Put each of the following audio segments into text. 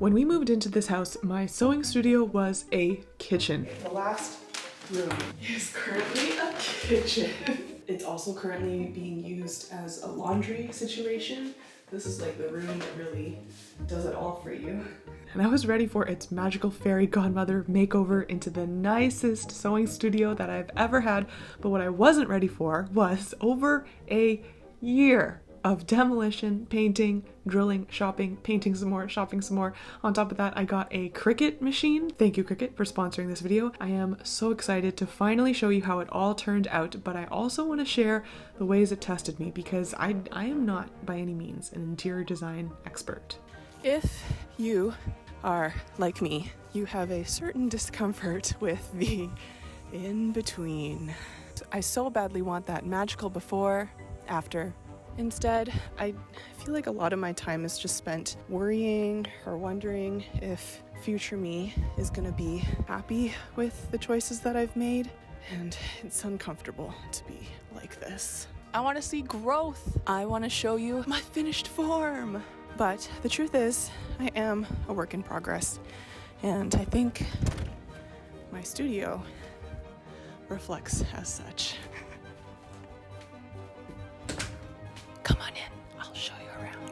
When we moved into this house, my sewing studio was a kitchen. The last room is currently a kitchen. It's also currently being used as a laundry situation. This is like the room that really does it all for you. And I was ready for its magical fairy godmother makeover into the nicest sewing studio that I've ever had. But what I wasn't ready for was over a year of demolition, painting, drilling, shopping, painting some more, shopping some more. On top of that, I got a Cricut machine. Thank you, Cricut, for sponsoring this video. I am so excited to finally show you how it all turned out, but I also want to share the ways it tested me because I am not by any means an interior design expert. If you are like me, you have a certain discomfort with the in-between. I so badly want that magical before, after. Instead, I feel like a lot of my time is just spent worrying or wondering if future me is gonna be happy with the choices that I've made, and it's uncomfortable to be like this. I want to see growth. I want to show you my finished form. But the truth is, I am a work in progress, and I think my studio reflects as such. Come on in, I'll show you around.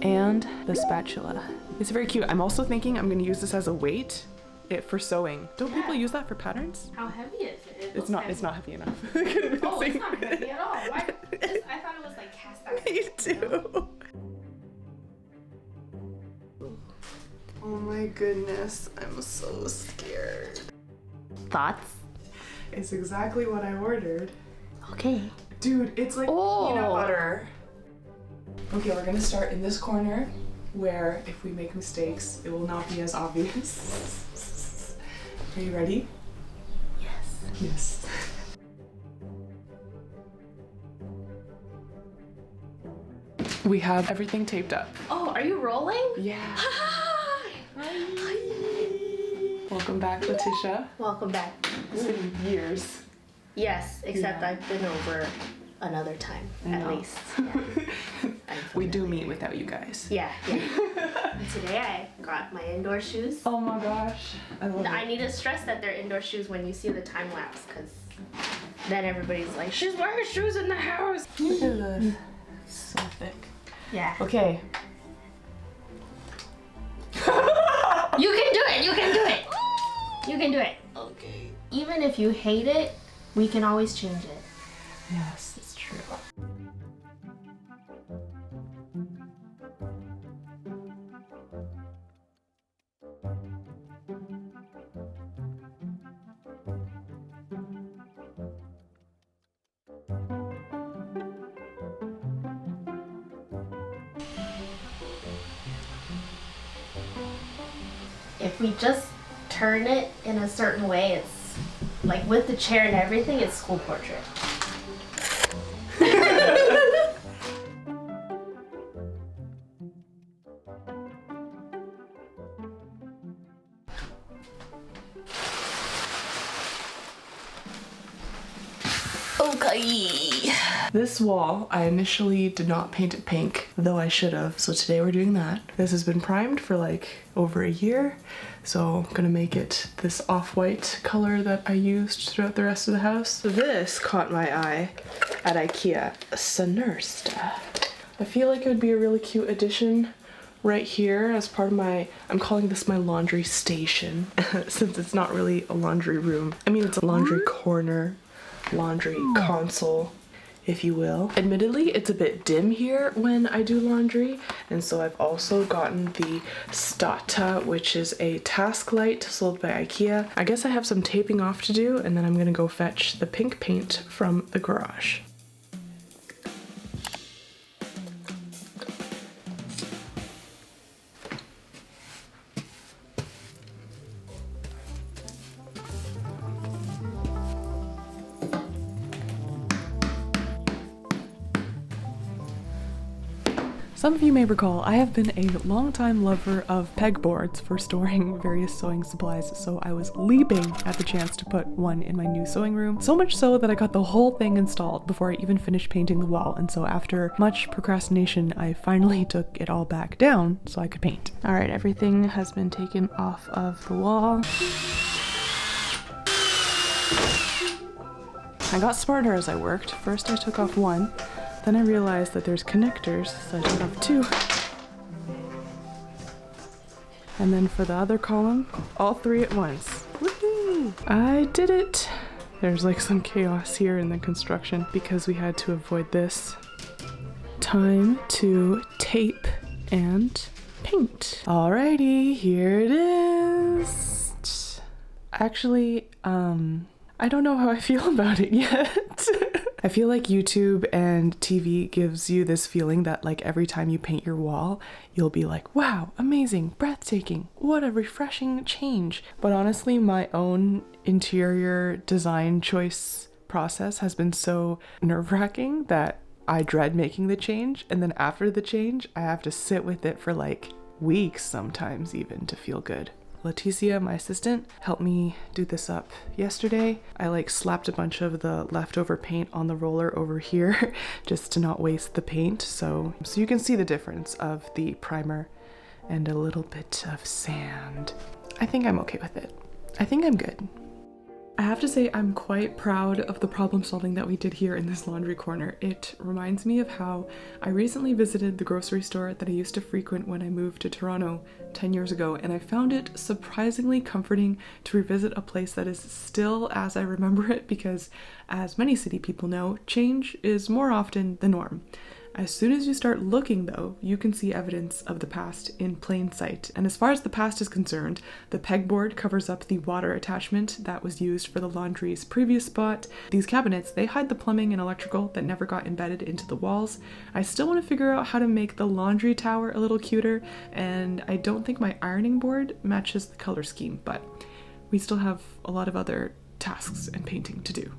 And the spatula. It's very cute. I'm also thinking I'm going to use this as a weight for sewing. Don't people use that for patterns? How heavy is it? It's not heavy enough. Oh, it's not heavy at all. Why? I thought it was like cast iron. Me too. Oh my goodness, I'm so scared. Thoughts? It's exactly what I ordered. Okay. Dude, it's like peanut butter. Okay, we're gonna start in this corner where if we make mistakes, it will not be as obvious. Are you ready? Yes. Yes. We have everything taped up. Oh, are you rolling? Yeah. Hi. Welcome back, Leticia. Welcome back. It's been years. Yes, except Yeah. I've been over another time, at least. Yeah. We do meet without you guys. Yeah. And today I got my indoor shoes. Oh my gosh. I need to stress that they're indoor shoes when you see the time lapse, because then everybody's like, she's wearing shoes in the house. Look at this. So thick. Yeah. Okay. You can do it. You can do it. You can do it. Okay. Even if you hate it, we can always change it. Yes, it's true. If we just turn it in a certain way, it's like with the chair and everything, it's school portrait. Okay. This wall, I initially did not paint it pink, though I should have, so today we're doing that. This has been primed for like over a year, so I'm gonna make it this off-white color that I used throughout the rest of the house. So this caught my eye at IKEA, Sonursta. I feel like it would be a really cute addition right here as part of my, I'm calling this my laundry station, since it's not really a laundry room. I mean, it's a laundry corner, laundry console, if you will. Admittedly, it's a bit dim here when I do laundry, and so I've also gotten the Stata, which is a task light sold by IKEA. I guess I have some taping off to do, and then I'm gonna go fetch the pink paint from the garage. Some of you may recall I have been a longtime lover of pegboards for storing various sewing supplies, so I was leaping at the chance to put one in my new sewing room. So much so that I got the whole thing installed before I even finished painting the wall, and so after much procrastination, I finally took it all back down so I could paint. Alright, everything has been taken off of the wall. I got smarter as I worked. First I took off one, then I realized that there's connectors, so I took off two. And then for the other column, all three at once. Woohoo! I did it! There's like some chaos here in the construction because we had to avoid this. Time to tape and paint. Alrighty, here it is. Actually, I don't know how I feel about it yet. I feel like YouTube and TV gives you this feeling that like every time you paint your wall, you'll be like, wow, amazing, breathtaking, what a refreshing change. But honestly, my own interior design choice process has been so nerve-wracking that I dread making the change. And then after the change, I have to sit with it for like weeks sometimes even to feel good. Leticia, my assistant, helped me do this up yesterday. I like slapped a bunch of the leftover paint on the roller over here just to not waste the paint. So you can see the difference of the primer and a little bit of sand. I think I'm okay with it. I think I'm good. I have to say I'm quite proud of the problem solving that we did here in this laundry corner. It reminds me of how I recently visited the grocery store that I used to frequent when I moved to Toronto 10 years ago, and I found it surprisingly comforting to revisit a place that is still as I remember it because, as many city people know, change is more often the norm. As soon as you start looking, though, you can see evidence of the past in plain sight. And as far as the past is concerned, the pegboard covers up the water attachment that was used for the laundry's previous spot. These cabinets, they hide the plumbing and electrical that never got embedded into the walls. I still want to figure out how to make the laundry tower a little cuter, and I don't think my ironing board matches the color scheme, but we still have a lot of other tasks and painting to do.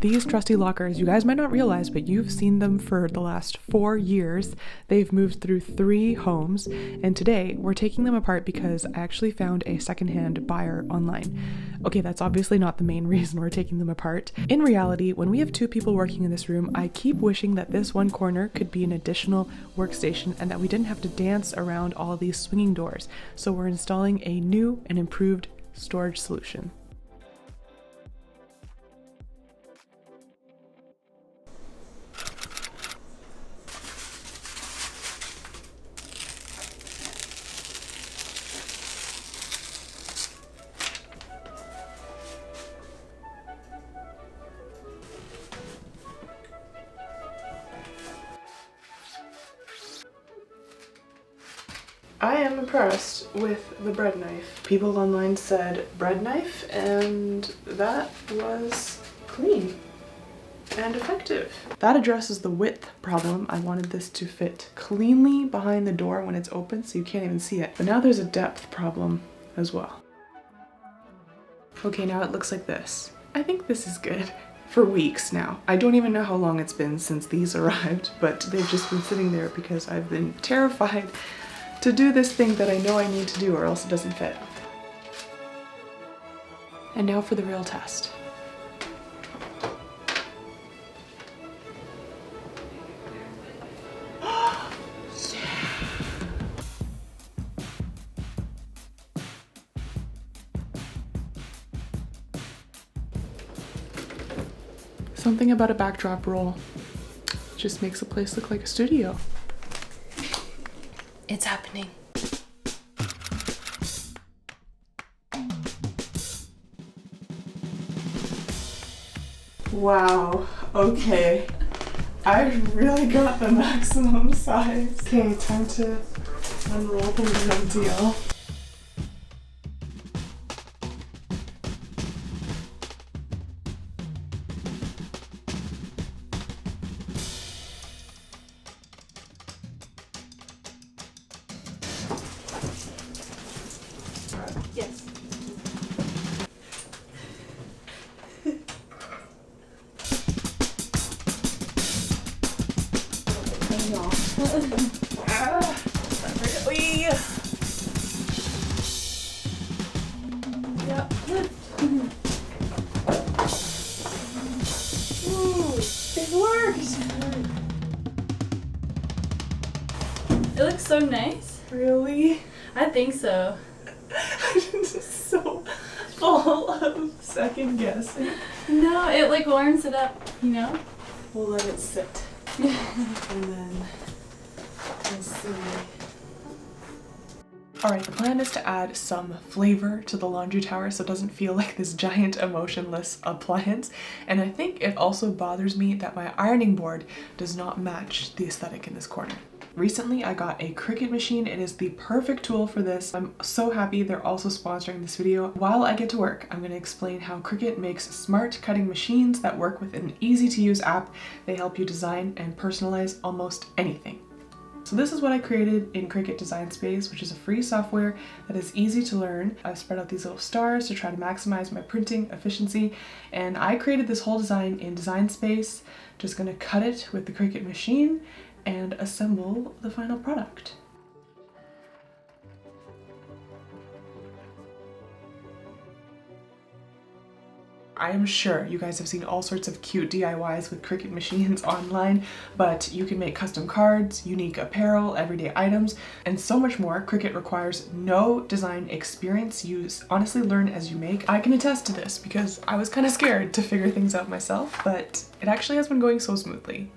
These trusty lockers, you guys might not realize, but you've seen them for the last 4 years. They've moved through 3 homes, and today we're taking them apart because I actually found a secondhand buyer online. Okay, that's obviously not the main reason we're taking them apart. In reality, when we have 2 people working in this room, I keep wishing that this one corner could be an additional workstation and that we didn't have to dance around all these swinging doors. So we're installing a new and improved storage solution. I am impressed with the bread knife. People online said bread knife, and that was clean and effective. That addresses the width problem. I wanted this to fit cleanly behind the door when it's open so you can't even see it. But now there's a depth problem as well. Okay, now it looks like this. I think this is good. For weeks now. I don't even know how long it's been since these arrived, but they've just been sitting there because I've been terrified to do this thing that I know I need to do or else it doesn't fit. And now for the real test. Something about a backdrop roll just makes a place look like a studio. It's happening. Wow, okay. I really got the maximum size. Okay, time to unroll the real deal. Yes. falling off. Whee! Yep. Ooh, it worked! It looks so nice. Really? I think so. I'm just so full of second guessing. No, it like warms it up, you know? We'll let it sit. And then we'll see. Alright, the plan is to add some flavor to the laundry tower so it doesn't feel like this giant emotionless appliance. And I think it also bothers me that my ironing board does not match the aesthetic in this corner. Recently, I got a Cricut machine. It is the perfect tool for this. I'm so happy they're also sponsoring this video. While I get to work, I'm going to explain how Cricut makes smart cutting machines that work with an easy-to-use app. They help you design and personalize almost anything. So this is what I created in Cricut Design Space, which is a free software that is easy to learn. I've spread out these little stars to try to maximize my printing efficiency, and I created this whole design in Design Space. Just going to cut it with the Cricut machine and assemble the final product. I am sure you guys have seen all sorts of cute DIYs with Cricut machines online, but you can make custom cards, unique apparel, everyday items, and so much more. Cricut requires no design experience. You honestly learn as you make. I can attest to this because I was kind of scared to figure things out myself, but it actually has been going so smoothly.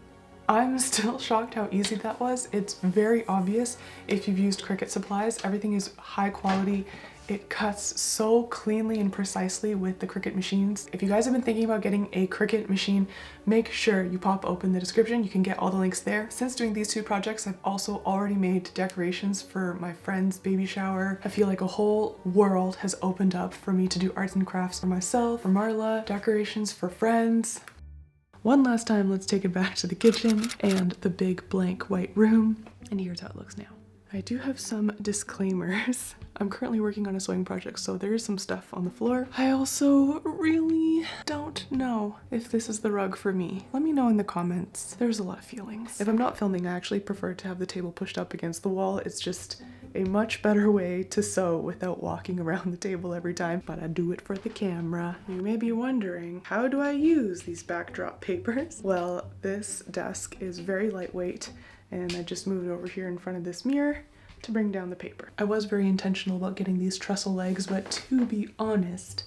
I'm still shocked how easy that was. It's very obvious if you've used Cricut supplies. Everything is high quality. It cuts so cleanly and precisely with the Cricut machines. If you guys have been thinking about getting a Cricut machine, make sure you pop open the description. You can get all the links there. Since doing these two projects, I've also already made decorations for my friend's baby shower. I feel like a whole world has opened up for me to do arts and crafts for myself, for Marla, decorations for friends. One last time, let's take it back to the kitchen and the big blank white room. And here's how it looks now. I do have some disclaimers. I'm currently working on a sewing project, so there is some stuff on the floor. I also really don't know if this is the rug for me. Let me know in the comments. There's a lot of feelings. If I'm not filming, I actually prefer to have the table pushed up against the wall. It's just a much better way to sew without walking around the table every time, but I do it for the camera. You may be wondering, how do I use these backdrop papers? Well, this desk is very lightweight, and I just moved it over here in front of this mirror to bring down the paper. I was very intentional about getting these trestle legs, but to be honest,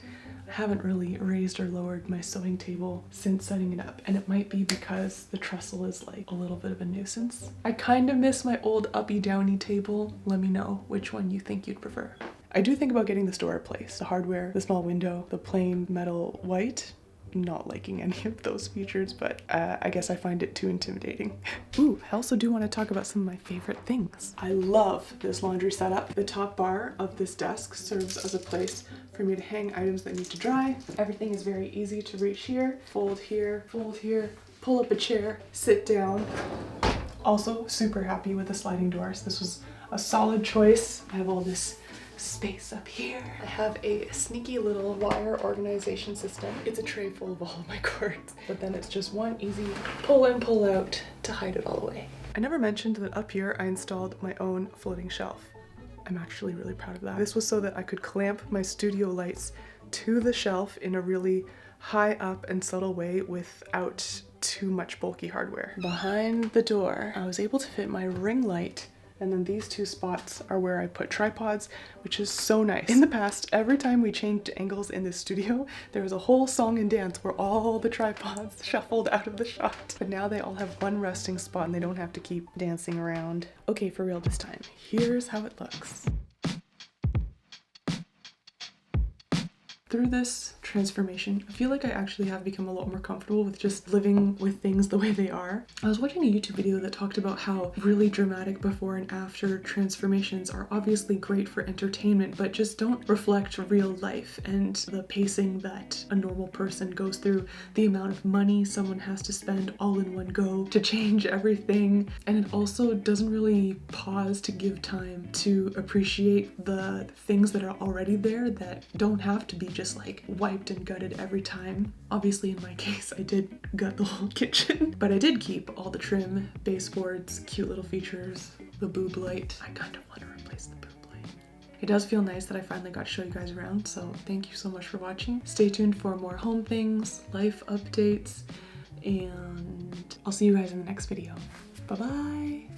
I haven't really raised or lowered my sewing table since setting it up, and it might be because the trestle is like a little bit of a nuisance. I kind of miss my old uppy downy table. Let me know which one you think you'd prefer. I do think about getting this door replaced. The hardware, the small window, the plain metal white. Not liking any of those features, but I guess I find it too intimidating. Ooh, I also do want to talk about some of my favorite things. I love this laundry setup. The top bar of this desk serves as a place for me to hang items that need to dry. Everything is very easy to reach here, fold here, pull up a chair, sit down. Also super happy with the sliding doors. This was a solid choice. I have all this space up here. I have a sneaky little wire organization system. It's a tray full of all of my cords, but then it's just one easy pull in, pull out to hide it all away. I never mentioned that up here I installed my own floating shelf. I'm actually really proud of that. This was so that I could clamp my studio lights to the shelf in a really high up and subtle way without too much bulky hardware. Behind the door, I was able to fit my ring light, and then these two spots are where I put tripods, which is so nice. In the past, every time we changed angles in this studio, there was a whole song and dance where all the tripods shuffled out of the shot. But now they all have one resting spot and they don't have to keep dancing around. Okay, for real this time. Here's how it looks. Through this transformation, I feel like I actually have become a lot more comfortable with just living with things the way they are. I was watching a YouTube video that talked about how really dramatic before and after transformations are obviously great for entertainment, but just don't reflect real life and the pacing that a normal person goes through, the amount of money someone has to spend all in one go to change everything, and it also doesn't really pause to give time to appreciate the things that are already there that don't have to be just like wiped wiped and gutted every time. Obviously in my case I did gut the whole kitchen, but I did keep all the trim, baseboards, cute little features, the boob light. I kind of want to replace the boob light. It does feel nice that I finally got to show you guys around, so thank you so much for watching. Stay tuned for more home things, life updates, and I'll see you guys in the next video. Bye bye!